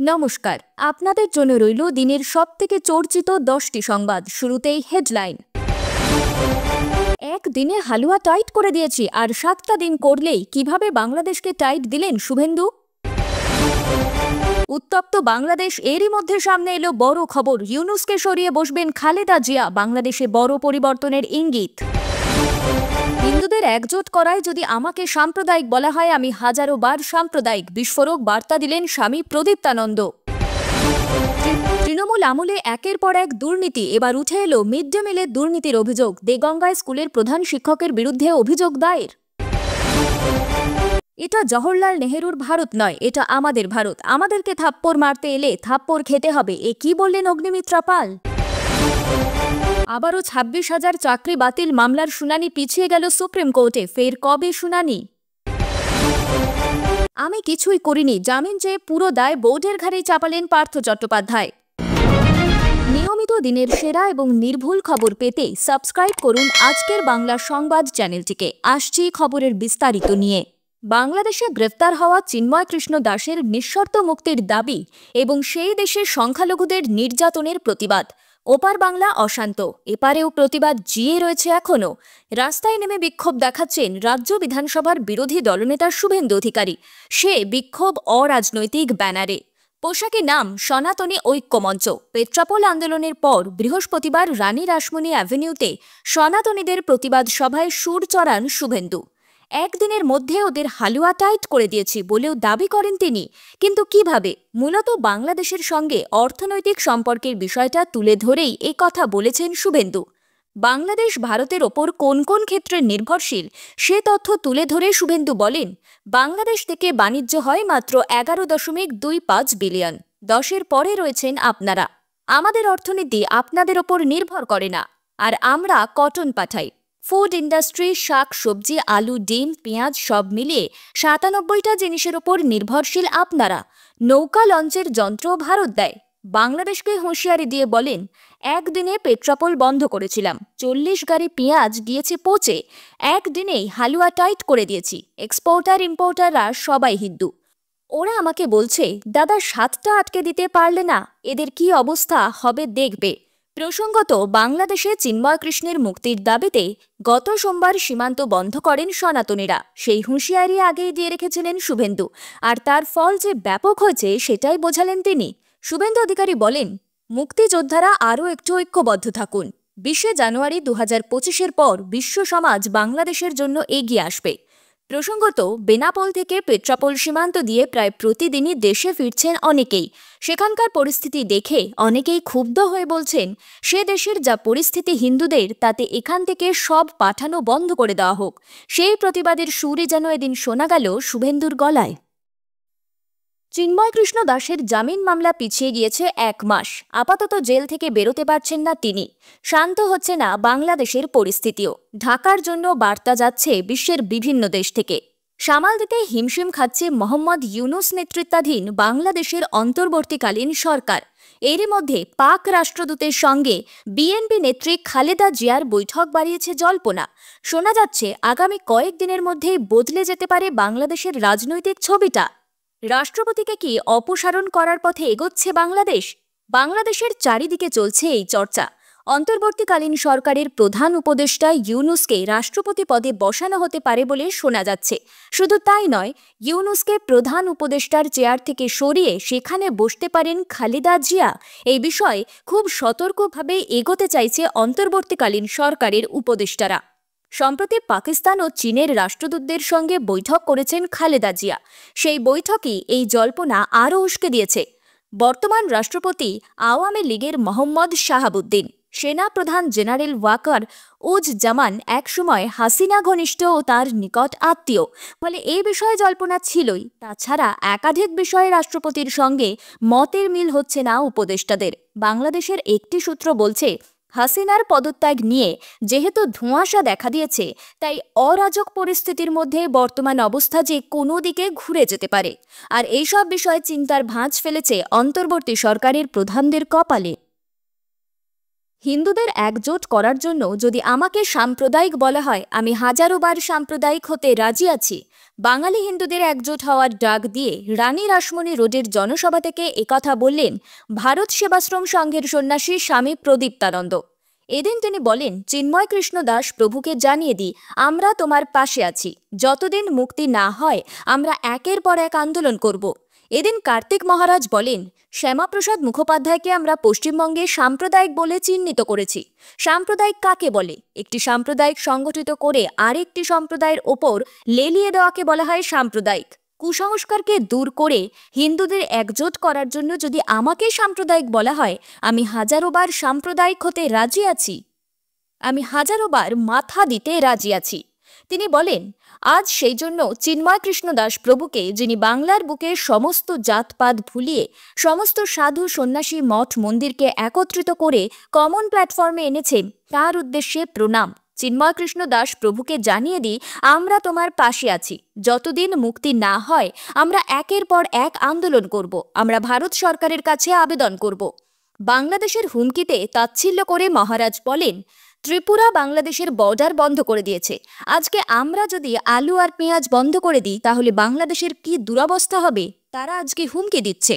নমস্কার, আপনাদের জন্য রইল দিনের সবথেকে চর্চিত 10টি সংবাদ। শুরুতেই হেডলাইন। একদিনে হালুয়া টাইট করে দিয়েছি, আর 7টা দিন করলেই কিভাবে বাংলাদেশকে টাইট দিলেন শুভেন্দু। উত্তপ্ত বাংলাদেশ, এরই মধ্যে সামনে এলো বড় খবর, ইউনূসকে সরিয়ে বসবেন খালেদা জিয়া, বাংলাদেশে বড় পরিবর্তনের ইঙ্গিত। হিন্দুদের একজোট করায় যদি আমাকে সাম্প্রদায়িক বলা হয়, আমি হাজারো বার সাম্প্রদায়িক, বিস্ফোরক বার্তা দিলেন স্বামী প্রদীপ্তানন্দ। তৃণমূল আমলে একের পর এক দুর্নীতি, এবার উঠে এলো মিড ডে মিলের দুর্নীতির অভিযোগ, দেগঙ্গায় স্কুলের প্রধান শিক্ষকের বিরুদ্ধে অভিযোগ দায়ের। এটা জওহরলাল নেহেরুর ভারত নয়, এটা আমাদের ভারত, আমাদেরকে থাপ্পড় মারতে এলে থাপ্পড় খেতে হবে, এ কি বললেন অগ্নিমিত্রা পাল। আবারও 26,000 চাকরি বাতিল মামলার শুনানি পিছিয়ে গেল সুপ্রিম কোর্টে, ফের কবে শুনানি। আমি কিছুই করিনি, জামিন চেয়ে পুরো দায় বোর্ডের ঘাড়েই চাপালেন পার্থ চট্টোপাধ্যায়। নিয়মিত দিনের সেরা এবং নির্ভুল খবর পেতে সাবস্ক্রাইব করুন আজকের বাংলা সংবাদ চ্যানেলটিকে। আসছি খবরের বিস্তারিত নিয়ে। বাংলাদেশে গ্রেফতার হওয়া চিন্ময় কৃষ্ণ দাসের নিঃশর্ত মুক্তির দাবি এবং সেই দেশের সংখ্যালঘুদের নির্যাতনের প্রতিবাদ। ওপার বাংলা অশান্ত, এপারেও প্রতিবাদ জিয়ে রয়েছে এখনও। রাস্তায় নেমে বিক্ষোভ দেখাচ্ছেন রাজ্য বিধানসভার বিরোধী দলনেতা শুভেন্দু অধিকারী। সে বিক্ষোভ অরাজনৈতিক ব্যানারে, পোশাকে নাম সনাতনী ঐক্যমঞ্চ। পেট্রাপোল আন্দোলনের পর বৃহস্পতিবার রানী রাসমণি অ্যাভিনিউতে সনাতনীদের প্রতিবাদ সভায় সুর চড়ান শুভেন্দু। একদিনের মধ্যে ওদের হালুয়া টাইট করে দিয়েছি বলেও দাবি করেন তিনি। কিন্তু কিভাবে? মূলত বাংলাদেশের সঙ্গে অর্থনৈতিক সম্পর্কের বিষয়টা তুলে ধরেই এ কথা বলেছেন শুভেন্দু। বাংলাদেশ ভারতের ওপর কোন কোন ক্ষেত্রে নির্ভরশীল সে তথ্য তুলে ধরে শুভেন্দু বলেন, বাংলাদেশ থেকে বাণিজ্য হয় মাত্র 11.25 বিলিয়ন। 10-এর পরে রয়েছেন আপনারা। আমাদের অর্থনীতি আপনাদের ওপর নির্ভর করে না, আর আমরা কটন পাঠাই। ফুড ইন্ডাস্ট্রি, শাক সবজি, আলু, ডিম, পেঁয়াজ সব মিলিয়ে 97টা জিনিসের ওপর নির্ভরশীল আপনারা। নৌকা লঞ্চের যন্ত্র ভারত দেয়। বাংলাদেশকে হুঁশিয়ারি দিয়ে বলেন, একদিনে পেট্রাপোল বন্ধ করেছিলাম, 40 গাড়ি পেঁয়াজ গিয়েছে পচে, একদিনেই হালুয়া টাইট করে দিয়েছি। এক্সপোর্টার ইম্পোর্টাররা সবাই হিন্দু। ওরা আমাকে বলছে, দাদা 7টা আটকে দিতে পারলে না, এদের কি অবস্থা হবে দেখবে। প্রসঙ্গত, বাংলাদেশে চিন্ময় কৃষ্ণের মুক্তির দাবিতে গত সোমবার সীমান্ত বন্ধ করেন সনাতনীরা। সেই হুঁশিয়ারি আগেই দিয়ে রেখেছিলেন শুভেন্দু, আর তার ফল যে ব্যাপক হয়েছে সেটাই বোঝালেন তিনি। শুভেন্দু অধিকারী বলেন, মুক্তিযোদ্ধারা আরও একটু ঐক্যবদ্ধ থাকুন। 20 জানুয়ারি 2025-এর পর বিশ্ব সমাজ বাংলাদেশের জন্য এগিয়ে আসবে। প্রসঙ্গত, বেনাপোল থেকে পেট্রাপোল সীমান্ত দিয়ে প্রায় প্রতিদিনই দেশে ফিরছেন অনেকেই। সেখানকার পরিস্থিতি দেখে অনেকেই ক্ষুব্ধ হয়ে বলছেন, সে দেশের যা পরিস্থিতি হিন্দুদের, তাতে এখান থেকে সব পাঠানো বন্ধ করে দেওয়া হোক। সেই প্রতিবাদের সুরই যেন এদিন শোনা গেল শুভেন্দুর গলায়। চিন্ময় কৃষ্ণ দাসের জামিন মামলা পিছিয়ে গিয়েছে 1 মাস। আপাতত জেল থেকে বেরোতে পারছেন না তিনি। শান্ত হচ্ছে না বাংলাদেশের পরিস্থিতিও। ঢাকার জন্য বার্তা যাচ্ছে বিশ্বের বিভিন্ন দেশ থেকে। সামাল দিতে হিমশিম খাচ্ছে মোহাম্মদ ইউনূস নেতৃত্বাধীন বাংলাদেশের অন্তর্বর্তীকালীন সরকার। এরই মধ্যে পাক রাষ্ট্রদূতের সঙ্গে বিএনপি নেত্রী খালেদা জিয়ার বৈঠক বাড়িয়েছে জল্পনা। শোনা যাচ্ছে আগামী কয়েকদিনের মধ্যেই বদলে যেতে পারে বাংলাদেশের রাজনৈতিক ছবিটা। রাষ্ট্রপতিকে কি অপসারণ করার পথে এগোচ্ছে বাংলাদেশ? বাংলাদেশের চারিদিকে চলছে এই চর্চা। অন্তর্বর্তীকালীন সরকারের প্রধান উপদেষ্টা ইউনূসকে রাষ্ট্রপতি পদে বসানো হতে পারে বলে শোনা যাচ্ছে। শুধু তাই নয়, ইউনূসকে প্রধান উপদেষ্টার চেয়ার থেকে সরিয়ে সেখানে বসতে পারেন খালেদা জিয়া। এই বিষয়ে খুব সতর্কভাবে এগোতে চাইছে অন্তর্বর্তীকালীন সরকারের উপদেষ্টারা। সম্প্রতি পাকিস্তান ও চীনের রাষ্ট্রদূতদের সঙ্গে বৈঠক করেছেন খালেদা জিয়া। সেই বৈঠকই এই জল্পনা আরও উস্কে দিয়েছে। বর্তমান রাষ্ট্রপতি আওয়ামী লীগের মোহাম্মদ শাহাবুদ্দিন, সেনা প্রধান জেনারেল ওয়াকার উজ জামান একসময় হাসিনা ঘনিষ্ঠ ও তার নিকট আত্মীয়। ফলে এই বিষয়ে জল্পনা ছিলই। তাছাড়া একাধিক বিষয়ে রাষ্ট্রপতির সঙ্গে মতের মিল হচ্ছে না উপদেষ্টাদের। বাংলাদেশের একটি সূত্র বলছে, হাসিনার পদত্যাগ নিয়ে যেহেতু ধোঁয়াশা দেখা দিয়েছে, তাই অরাজক পরিস্থিতির মধ্যে বর্তমান অবস্থা যে কোনো দিকে ঘুরে যেতে পারে। আর এইসব বিষয়ে চিন্তার ভাঁজ ফেলেছে অন্তর্বর্তী সরকারের প্রধানদের কপালে। হিন্দুদের একজোট করার জন্য যদি আমাকে সাম্প্রদায়িক বলা হয়, আমি হাজারো বার সাম্প্রদায়িক হতে রাজি আছি। বাঙালি হিন্দুদের একজোট হওয়ার ডাক দিয়ে রানী রাসমণি রোডের জনসভা থেকে একথা বললেন ভারত সেবাশ্রম সংঘের সন্ন্যাসী স্বামী প্রদীপ্তানন্দ। এদিন তিনি বলেন, চিন্ময় কৃষ্ণ দাস প্রভুকে জানিয়ে দিই, আমরা তোমার পাশে আছি। যতদিন মুক্তি না হয় আমরা একের পর এক আন্দোলন করব। এদিন কার্তিক মহারাজ বলেন, শ্যামাপ্রসাদ মুখোপাধ্যায়কে আমরা পশ্চিমবঙ্গে সাম্প্রদায়িক বলে চিহ্নিত করেছি। সাম্প্রদায়িক কাকে বলে? একটি সাম্প্রদায়িক সংগঠিত করে আরেকটি সম্প্রদায়ের ওপর লেলিয়ে দেওয়াকে বলা হয় সাম্প্রদায়িক। কুসংস্কারকে দূর করে হিন্দুদের একজোট করার জন্য যদি আমাকে সাম্প্রদায়িক বলা হয়, আমি হাজারো বার সাম্প্রদায়িক হতে রাজি আছি। আমি হাজারো বার মাথা দিতে রাজি আছি। তিনি বলেন, আজ সেই জন্য চিন্ময় কৃষ্ণ দাস প্রভুকে, যিনি বাংলার বুকে সমস্ত জাতপাত ভুলিয়ে সমস্ত সাধু সন্ন্যাসী মঠ মন্দিরকে একত্রিত করে কমন প্ল্যাটফর্মে এনেছেন, তার উদ্দেশ্যে প্রণাম। চিন্ময় কৃষ্ণ দাস প্রভুকে জানিয়ে দিই, আমরা তোমার পাশে আছি। যতদিন মুক্তি না হয় আমরা একের পর এক আন্দোলন করব। আমরা ভারত সরকারের কাছে আবেদন করব। বাংলাদেশের হুমকিতে তাচ্ছিল্য করে মহারাজ বলেন, ত্রিপুরা বাংলাদেশের বর্ডার বন্ধ করে দিয়েছে। আজকে আমরা যদি আলু আর পেঁয়াজ বন্ধ করে দিই, তাহলে বাংলাদেশের কি দুরবস্থা হবে, তারা আজকে হুমকি দিচ্ছে।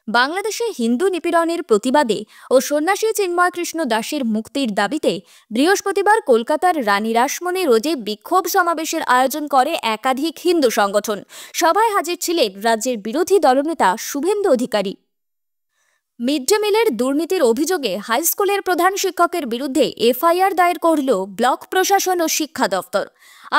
বাংলাদেশে হিন্দু নিপীড়নের প্রতিবাদে ও সন্ন্যাসী চিন্ময় কৃষ্ণ দাসের মুক্তির দাবিতে বৃহস্পতিবার কলকাতার রানী রাসমণি রোডে বিক্ষোভ সমাবেশের আয়োজন করে একাধিক হিন্দু সংগঠন। সভায় হাজির ছিলেন রাজ্যের বিরোধী দলনেতা শুভেন্দু অধিকারী। মিড ডে মিলের দুর্নীতির অভিযোগে হাইস্কুলের প্রধান শিক্ষকের বিরুদ্ধে এফআইআর দায়ের করল ব্লক প্রশাসন ও শিক্ষা দফতর।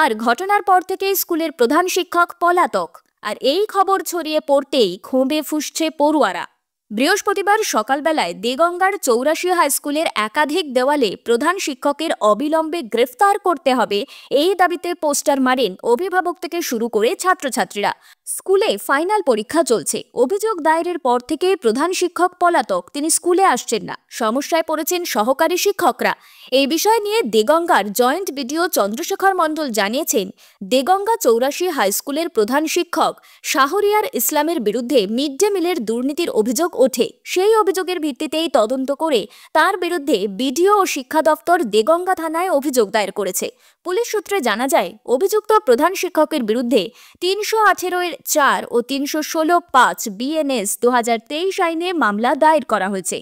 আর ঘটনার পর থেকে স্কুলের প্রধান শিক্ষক পলাতক। আর এই খবর ছড়িয়ে পড়তেই ক্ষোভে ফুঁসছে পড়ুয়ারা। বৃহস্পতিবার সকালবেলায় দেগঙ্গার ৮৪ হাইস্কুলের একাধিক দেওয়ালে প্রধান শিক্ষকের অবিলম্বে গ্রেফতার করতে হবে, এই দাবিতে পোস্টার মারেন অভিভাবক থেকে শুরু করে ছাত্রছাত্রীরা। স্কুলে ফাইনাল পরীক্ষা চলছে। অভিযোগ দায়েরের পর থেকে প্রধান শিক্ষক পলাতক, তিনি স্কুলে আসছেন না। সমস্যায় পড়েছেন সহকারী শিক্ষকরা। এই বিষয় নিয়ে দেগঙ্গার জয়েন্ট বিডিও চন্দ্রশেখর মণ্ডল জানিয়েছেন, দেগঙ্গা ৮৪ হাইস্কুলের প্রধান শিক্ষক শাহরিয়ার ইসলামের বিরুদ্ধে মিড ডে মিলের দুর্নীতির অভিযোগ ওঠে। সেই অভিযোগের ভিত্তিতেই তদন্ত করে তার বিরুদ্ধে বিডিও ও শিক্ষা দপ্তর দেগঙ্গা থানায় অভিযোগ দায়ের করেছে। পুলিশ সূত্রে জানা যায়, অভিযুক্ত প্রধান শিক্ষকের বিরুদ্ধে ৩১৮(৪) ও ৩১৬(৫) বিএনএস ২০২৩ আইনে মামলা দায়ের করা হয়েছে।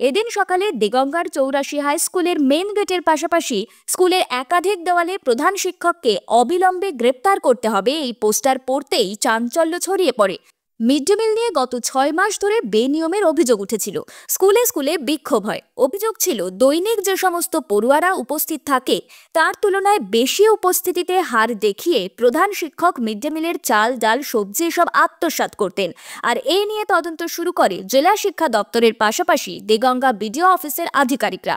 এদিন সকালে দেগঙ্গার ৮৪ হাই স্কুলের মেন গেটের পাশাপাশি স্কুলের একাধিক দেওয়ালে প্রধান শিক্ষককে অবিলম্বে গ্রেপ্তার করতে হবে, এই পোস্টার পড়তেই চাঞ্চল্য ছড়িয়ে পড়ে। মিড ডে মিল নিয়ে গত ৬ মাস ধরে বেনিয়মের অভিযোগ উঠেছিল। স্কুলে স্কুলে বিক্ষোভ হয়। অভিযোগ ছিল, দৈনিক যে সমস্ত পড়ুয়ারা উপস্থিত থাকে তার তুলনায় বেশি উপস্থিতিতে হার দেখিয়ে প্রধান শিক্ষক মিড ডে মিলের চাল, ডাল, সবজি এসব আত্মসাৎ করতেন। আর এই নিয়ে তদন্ত শুরু করে জেলা শিক্ষা দপ্তরের পাশাপাশি দেগঙ্গা বিডিও অফিসের আধিকারিকরা।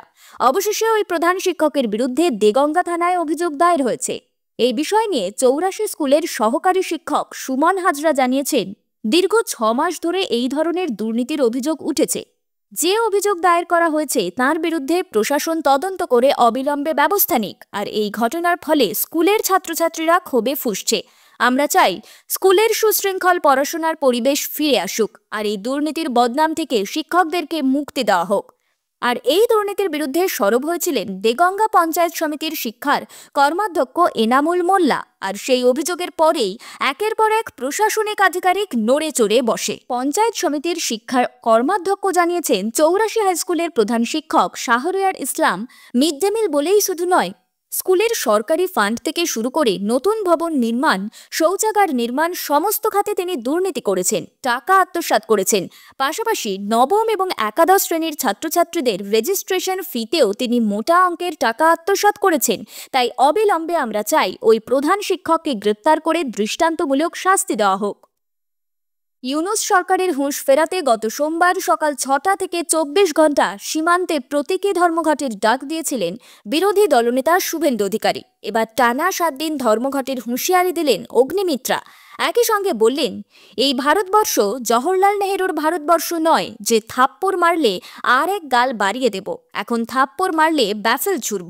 অবশেষে ওই প্রধান শিক্ষকের বিরুদ্ধে দেগঙ্গা থানায় অভিযোগ দায়ের হয়েছে। এই বিষয় নিয়ে ৮৪ স্কুলের সহকারী শিক্ষক সুমন হাজরা জানিয়েছেন, দীর্ঘ ৬ মাস ধরে এই ধরনের দুর্নীতির অভিযোগ উঠেছে। যে অভিযোগ দায়ের করা হয়েছে তার বিরুদ্ধে প্রশাসন তদন্ত করে অবিলম্বে ব্যবস্থা নিক। আর এই ঘটনার ফলে স্কুলের ছাত্রছাত্রীরা ক্ষোভে ফুঁসছে। আমরা চাই স্কুলের সুশৃঙ্খল পড়াশোনার পরিবেশ ফিরে আসুক, আর এই দুর্নীতির বদনাম থেকে শিক্ষকদেরকে মুক্তি দেওয়া হোক। আর এই দুর্নীতির বিরুদ্ধে সরব হয়েছিলেন দেগঙ্গা পঞ্চায়েত সমিতির শিক্ষার কর্মাধ্যক্ষ এনামুল মোল্লা। আর সেই অভিযোগের পরেই একের পর এক প্রশাসনিক আধিকারিক নড়ে চড়ে বসে। পঞ্চায়েত সমিতির শিক্ষার কর্মাধ্যক্ষ জানিয়েছেন, ৮৪ হাইস্কুলের প্রধান শিক্ষক শাহরিয়ার ইসলাম মিড ডে মিল বলেই শুধু নয়, স্কুলের সরকারি ফান্ড থেকে শুরু করে নতুন ভবন নির্মাণ, শৌচাগার নির্মাণ, সমস্ত খাতে তিনি দুর্নীতি করেছেন, টাকা আত্মসাৎ করেছেন। পাশাপাশি নবম এবং একাদশ শ্রেণীর ছাত্রছাত্রীদের রেজিস্ট্রেশন ফিতেও তিনি মোটা অঙ্কের টাকা আত্মসাৎ করেছেন। তাই অবিলম্বে আমরা চাই ওই প্রধান শিক্ষককে গ্রেপ্তার করে দৃষ্টান্তমূলক শাস্তি দেওয়া হোক। ইউনূস সরকারের হুঁশ ফেরাতে গত সোমবার সকাল ৬টা থেকে ২৪ ঘণ্টা সীমান্তে প্রতীকী ধর্মঘটের ডাক দিয়েছিলেন বিরোধী দলনেতা শুভেন্দু অধিকারী। এবার টানা ৭ দিন ধর্মঘটের হুঁশিয়ারি দিলেন অগ্নিমিত্রা। একই সঙ্গে বললেন, এই ভারতবর্ষ জওহরলাল নেহেরুর ভারতবর্ষ নয় যে থাপ্পড় মারলে আর এক গাল বাড়িয়ে দেব। এখন থাপ্পড় মারলে ব্যাফেল ছুড়ব।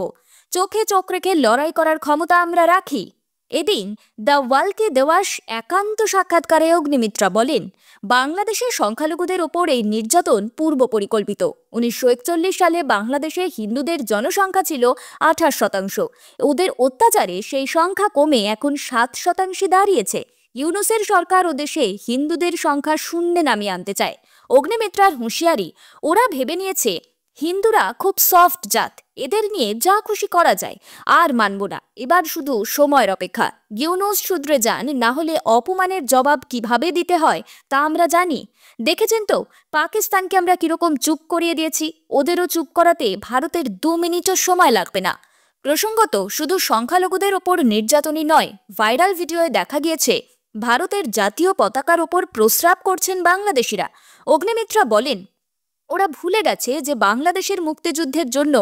চোখে চোখ রেখে লড়াই করার ক্ষমতা আমরা রাখি। এদিন দ্য ওয়ালকে দেওয়া একান্ত সাক্ষাৎকারে অগ্নিমিত্রা বলেন, বাংলাদেশের সংখ্যালঘুদের ওপর এই নির্যাতন পূর্ব পরিকল্পিত। 1941 সালে বাংলাদেশে হিন্দুদের জনসংখ্যা ছিল 28%। ওদের অত্যাচারে সেই সংখ্যা কমে এখন 7% দাঁড়িয়েছে। ইউনূসের সরকার ও দেশে হিন্দুদের সংখ্যা শূন্যে নামিয়ে আনতে চায়। অগ্নিমিত্রার হুঁশিয়ারি, ওরা ভেবে নিয়েছে হিন্দুরা খুব সফট জাত, এদের নিয়ে যা খুশি করা যায়। আর মানব না, এবার শুধু সময়ের অপেক্ষা। ইউনূস শুধরে যান, না হলে অপমানের জবাব কিভাবে দিতে হয় তা আমরা জানি। দেখেছেন তো পাকিস্তানকে আমরা কিরকম চুপ করিয়ে দিয়েছি। ওদেরও চুপ করাতে ভারতের 2 মিনিটও সময় লাগবে না। প্রসঙ্গত, শুধু সংখ্যালঘুদের ওপর নির্যাতনই নয়, ভাইরাল ভিডিওয়ে দেখা গিয়েছে ভারতের জাতীয় পতাকার ওপর প্রস্রাব করছেন বাংলাদেশিরা। অগ্নিমিত্রা বলেন, ওরা ভুলে গেছে যে বাংলাদেশের মুক্তিযুদ্ধের জন্য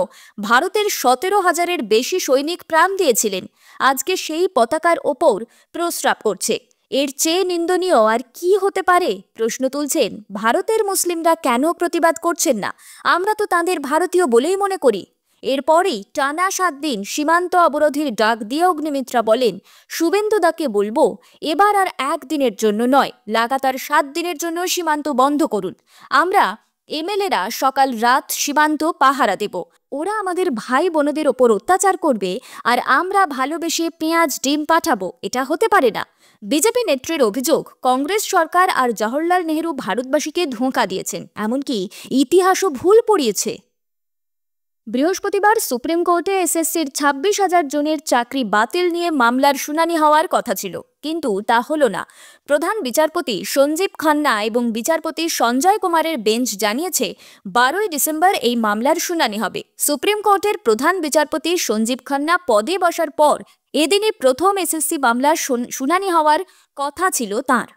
ভারতের 17,000-এর বেশি সৈনিক প্রাণ দিয়েছিলেন। আজকে সেই পতাকার ওপর প্রস্রাব করছে। এর চেয়ে নিন্দনীয় আর কি হতে পারে? প্রশ্ন তুলছেন, ভারতের মুসলিমরা কেন প্রতিবাদ করছেন না? আমরা তো তাদের ভারতীয় বলেই মনে করি। এরপরেই টানা 7 দিন সীমান্ত অবরোধের ডাক দিয়ে অগ্নিমিত্রা বলেন, শুভেন্দুদাকে বলবো এবার আর 1 দিনের জন্য নয়, লাগাতার 7 দিনের জন্য সীমান্ত বন্ধ করুন। আমরা এমএলএরা সকাল রাত সীমান্ত পাহারা দেব। ওরা আমাদের ভাই বোনদের ওপর অত্যাচার করবে আর আমরা ভালোবেসে পেঁয়াজ ডিম পাঠাবো, এটা হতে পারে না। বিজেপি নেত্রীর অভিযোগ, কংগ্রেস সরকার আর জওহরলাল নেহরু ভারতবাসীকে ধোঁকা দিয়েছেন, এমনকি ইতিহাসও ভুল পড়িয়েছে। বৃহস্পতিবার সুপ্রিম কোর্টে এসএসসির 26,000 জনের চাকরি বাতিল নিয়ে মামলার শুনানি হওয়ার কথা ছিল, কিন্তু তা হলো না। প্রধান বিচারপতি সঞ্জীব খান্না এবং বিচারপতি সঞ্জয় কুমারের বেঞ্চ জানিয়েছে 12ই ডিসেম্বর এই মামলার শুনানি হবে। সুপ্রিম কোর্টের প্রধান বিচারপতি সঞ্জীব খান্না পদে বসার পর এদিনই প্রথম এসএসসি মামলার শুনানি হওয়ার কথা ছিল তাঁর।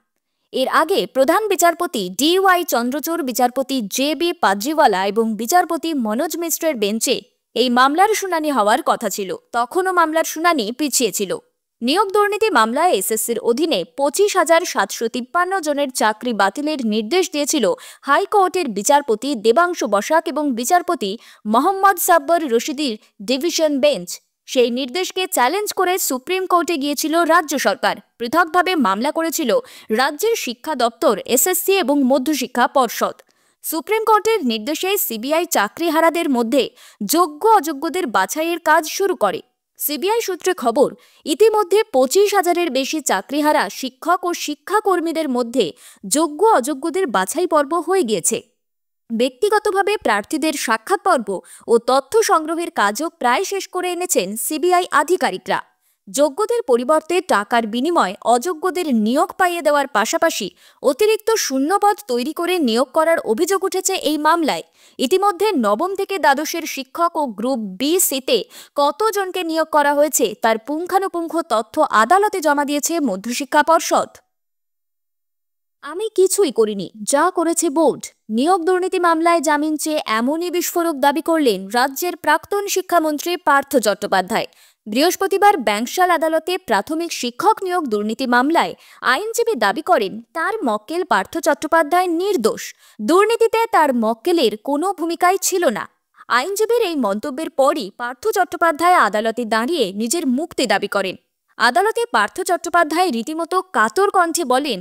এর আগে প্রধান বিচারপতি DY চন্দ্রচূড়, বিচারপতি JB পাদ্রিওয়ালা এবং বিচারপতি মনোজ মিশ্রের বেঞ্চে এই মামলার শুনানি হওয়ার কথা ছিল। তখনও মামলার শুনানি পিছিয়ে ছিল। নিয়োগ দুর্নীতি মামলায় এসএসসির অধীনে 25,753 জনের চাকরি বাতিলের নির্দেশ দিয়েছিল হাইকোর্টের বিচারপতি দেবাংশু বসাক এবং বিচারপতি মোহাম্মদ সাব্বর রশিদির ডিভিশন বেঞ্চ। সেই নির্দেশকে চ্যালেঞ্জ করে সুপ্রিম কোর্টে গিয়েছিল রাজ্য সরকার। পৃথকভাবে মামলা করেছিল রাজ্যের শিক্ষা দপ্তর, এসএসসি এবং মধ্যশিক্ষা পর্ষদ। সুপ্রিম কোর্টের নির্দেশে সিবিআই চাকরিহারাদের মধ্যে যোগ্য অযোগ্যদের বাছাইয়ের কাজ শুরু করে। সিবিআই সূত্রে খবর, ইতিমধ্যে 25,000-এর বেশি চাকরিহারা শিক্ষক ও শিক্ষাকর্মীদের মধ্যে যোগ্য অযোগ্যদের বাছাই পর্ব হয়ে গিয়েছে। ব্যক্তিগতভাবে প্রার্থীদের সাক্ষাৎ পর্ব ও তথ্য সংগ্রহের কাজও প্রায় শেষ করে এনেছেন সিবিআই আধিকারিকরা। যোগ্যদের পরিবর্তে টাকার বিনিময়ে অযোগ্যদের নিয়োগ পাইয়ে দেওয়ার পাশাপাশি অতিরিক্ত শূন্যপদ তৈরি করে নিয়োগ করার অভিযোগ উঠেছে এই মামলায়। ইতিমধ্যে নবম থেকে দ্বাদশের শিক্ষক ও গ্রুপ B-C-তে কতজনকে নিয়োগ করা হয়েছে তার পুঙ্খানুপুঙ্খ তথ্য আদালতে জমা দিয়েছে মধ্যশিক্ষা পর্ষদ। আমি কিছুই করিনি, যা করেছে বোর্ড। নিয়োগ দুর্নীতি মামলায় জামিন চেয়ে এমনই বিস্ফোরক দাবি করলেন রাজ্যের প্রাক্তন শিক্ষামন্ত্রী পার্থ চট্টোপাধ্যায়। বৃহস্পতিবার ব্যাংশাল আদালতে প্রাথমিক শিক্ষক নিয়োগ দুর্নীতি মামলায় আইনজীবী দাবি করেন তার মক্কেল পার্থ চট্টোপাধ্যায় নির্দোষ। দুর্নীতিতে তার মক্কেলের কোনো ভূমিকাই ছিল না। আইনজীবীর এই মন্তব্যের পরই পার্থ চট্টোপাধ্যায় আদালতে দাঁড়িয়ে নিজের মুক্তি দাবি করেন। আদালতে পার্থ চট্টোপাধ্যায় রীতিমতো কাতর কণ্ঠে বলেন,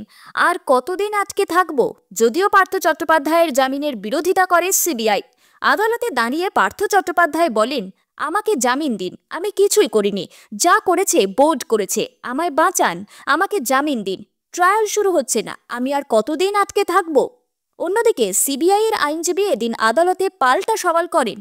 আর কতদিন আটকে থাকব? যদিও পার্থ চট্টোপাধ্যায়ের জামিনের বিরোধিতা করে সিবিআই। আদালতে দাঁড়িয়ে পার্থ চট্টোপাধ্যায় বলেন, আমাকে জামিন দিন, আমি কিছুই করিনি, যা করেছে বোর্ড করেছে, আমায় বাঁচান, আমাকে জামিন দিন। ট্রায়াল শুরু হচ্ছে না, আমি আর কতদিন আটকে থাকব? অন্যদিকে সিবিআইয়ের আইনজীবী এদিন আদালতে পাল্টা সওয়াল করেন,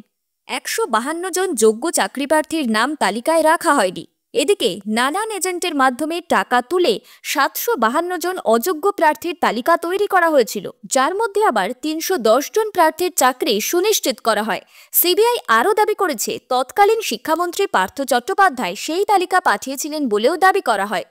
152 জন যোগ্য চাকরিপ্রার্থীর নাম তালিকায় রাখা হয়নি। এদিকে নানান এজেন্টের মাধ্যমে টাকা তুলে 752 জন অযোগ্য প্রার্থীর তালিকা তৈরি করা হয়েছিল, যার মধ্যে আবার 310 জন প্রার্থীর চাকরি সুনিশ্চিত করা হয়। সিবিআই আরও দাবি করেছে তৎকালীন শিক্ষামন্ত্রী পার্থ চট্টোপাধ্যায় সেই তালিকা পাঠিয়েছিলেন বলেও দাবি করা হয়।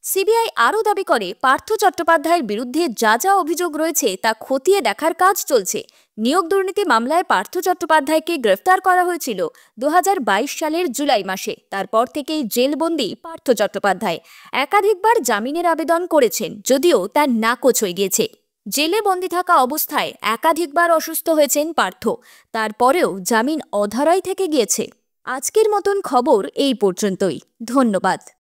সিবিআই আরও দাবি করে পার্থ চট্টোপাধ্যায়ের বিরুদ্ধে যা যা অভিযোগ রয়েছে তা খতিয়ে দেখার কাজ চলছে। নিয়োগ দুর্নীতি মামলায় পার্থ চট্টোপাধ্যায়কে গ্রেফতার করা হয়েছিল 2022 সালের জুলাই মাসে। তারপর থেকেই জেলবন্দি পার্থ চট্টোপাধ্যায়। একাধিকবার জামিনের আবেদন করেছেন, যদিও তার নাকচ হয়ে গিয়েছে। জেলে বন্দি থাকা অবস্থায় একাধিকবার অসুস্থ হয়েছেন পার্থ, তারপরেও জামিন অধরাই থেকে গিয়েছে। আজকের মতন খবর এই পর্যন্তই। ধন্যবাদ।